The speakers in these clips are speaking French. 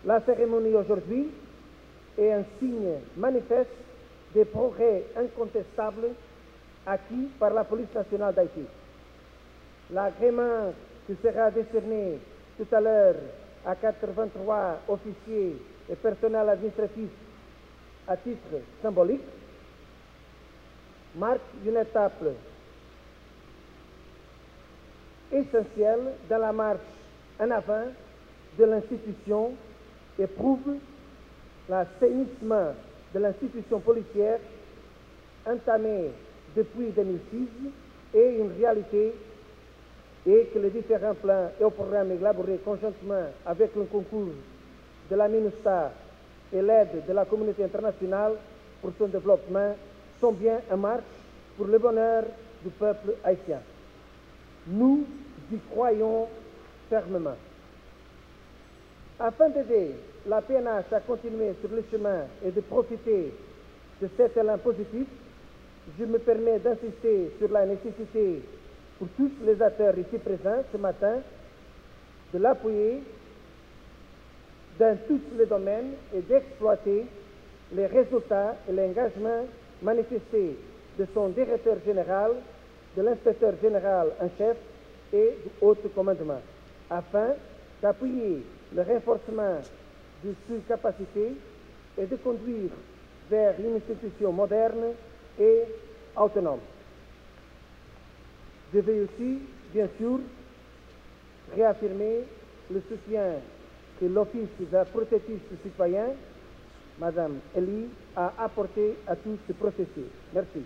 La cérémonie aujourd'hui est un signe manifeste des progrès incontestables acquis par la police nationale d'Haïti. L'agrément qui sera décerné tout à l'heure à 83 officiers et personnels administratifs à titre symbolique marque une étape essentielle dans la marche en avant de l'institution et prouve l'assainissement de l'institution policière entamée depuis 2006 est une réalité et que les différents plans et programmes élaborés conjointement avec le concours de la MINUSTAH et l'aide de la communauté internationale pour son développement sont bien en marche pour le bonheur du peuple haïtien. Nous y croyons fermement. Afin d'aider la PNH à continuer sur le chemin et de profiter de cet élan positif, je me permets d'insister sur la nécessité pour tous les acteurs ici présents ce matin de l'appuyer dans tous les domaines et d'exploiter les résultats et l'engagement manifestés de son directeur général, de l'inspecteur général en chef et du haut commandement, afin d'appuyer le renforcement de ses capacités et de conduire vers une institution moderne et autonome. Je vais aussi, bien sûr, réaffirmer le soutien que l'Office de protection citoyen, Madame Elie, a apporté à tout ce processus. Merci.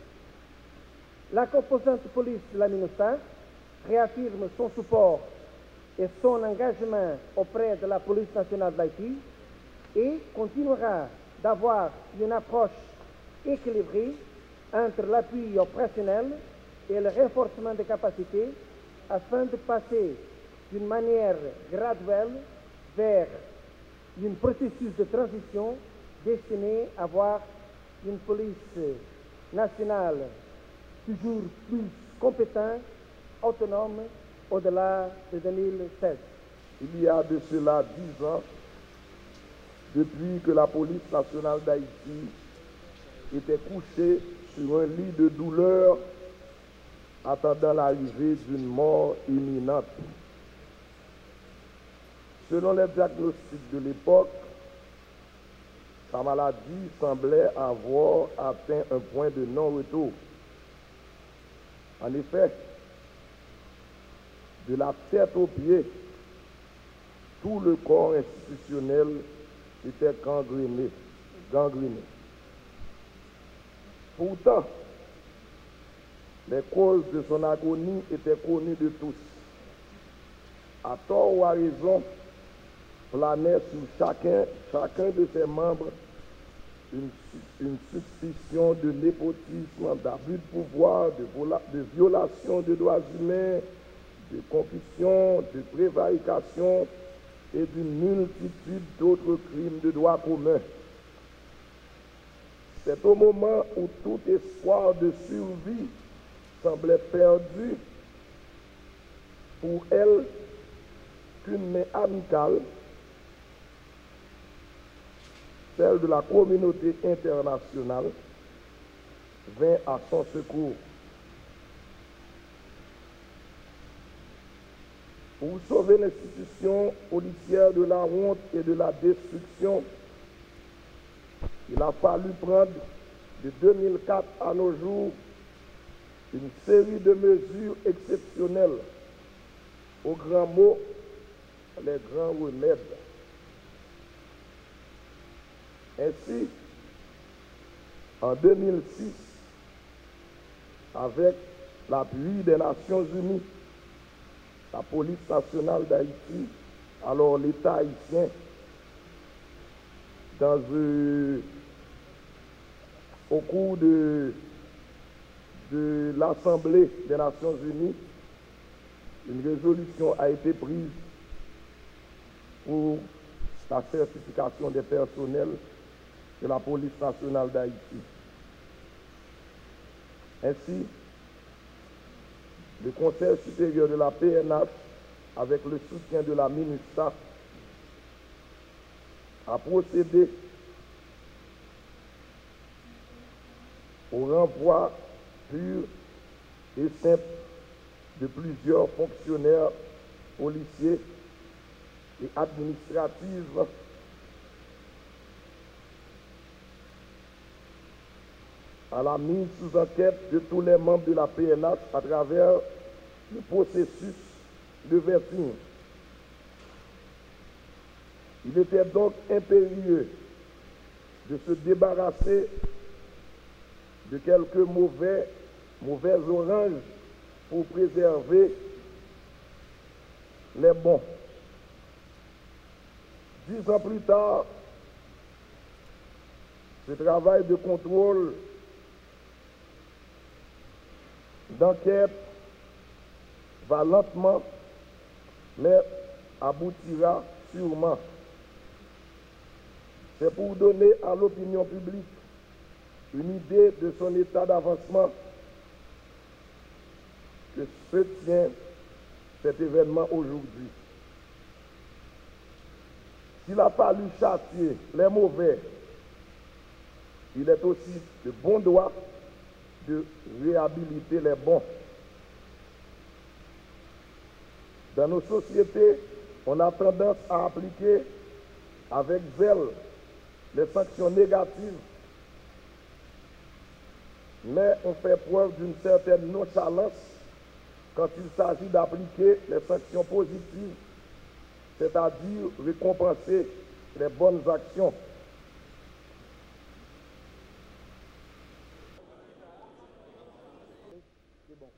La composante police de la MINUSTAH réaffirme son support et son engagement auprès de la police nationale d'Haïti et continuera d'avoir une approche équilibrée entre l'appui opérationnel et le renforcement des capacités afin de passer d'une manière graduelle vers un processus de transition destiné à avoir une police nationale toujours plus compétente, autonome, au-delà de 2016. Il y a de cela 10 ans, depuis que la police nationale d'Haïti était couchée sur un lit de douleur attendant l'arrivée d'une mort imminente. Selon les diagnostics de l'époque, sa maladie semblait avoir atteint un point de non-retour. En effet, de la tête aux pieds, tout le corps institutionnel était gangréné. Pourtant, les causes de son agonie étaient connues de tous. À tort ou à raison, planait sur chacun de ses membres une suspicion de népotisme, d'abus de pouvoir, de violation de droits humains, de concussion, de prévarication et d'une multitude d'autres crimes de droit commun. C'est au moment où tout espoir de survie semblait perdu pour elle qu'une main amicale, celle de la communauté internationale, vint à son secours. Pour sauver l'institution policière de la honte et de la destruction, il a fallu prendre de 2004 à nos jours une série de mesures exceptionnelles, au grand mot, les grands remèdes. Ainsi, en 2006, avec l'appui des Nations Unies, la police nationale d'Haïti, alors l'État haïtien, au cours de l'Assemblée des Nations Unies, une résolution a été prise pour la certification des personnels de la police nationale d'Haïti. Ainsi, le Conseil supérieur de la PNH, avec le soutien de la MINUSTAH, à procéder au renvoi pur et simple de plusieurs fonctionnaires policiers et administratifs à la mise sous enquête de tous les membres de la PNH à travers le processus de vetting. Il était donc impérieux de se débarrasser de quelques mauvais oranges pour préserver les bons. 10 ans plus tard, ce travail de contrôle, d'enquête va lentement, mais aboutira sûrement. C'est pour donner à l'opinion publique une idée de son état d'avancement que se tient cet événement aujourd'hui. S'il a fallu châtier les mauvais, il est aussi de bon droit de réhabiliter les bons. Dans nos sociétés, on a tendance à appliquer avec zèle les sanctions négatives, mais on fait preuve d'une certaine nonchalance quand il s'agit d'appliquer les sanctions positives, c'est-à-dire récompenser les bonnes actions. C'est bon.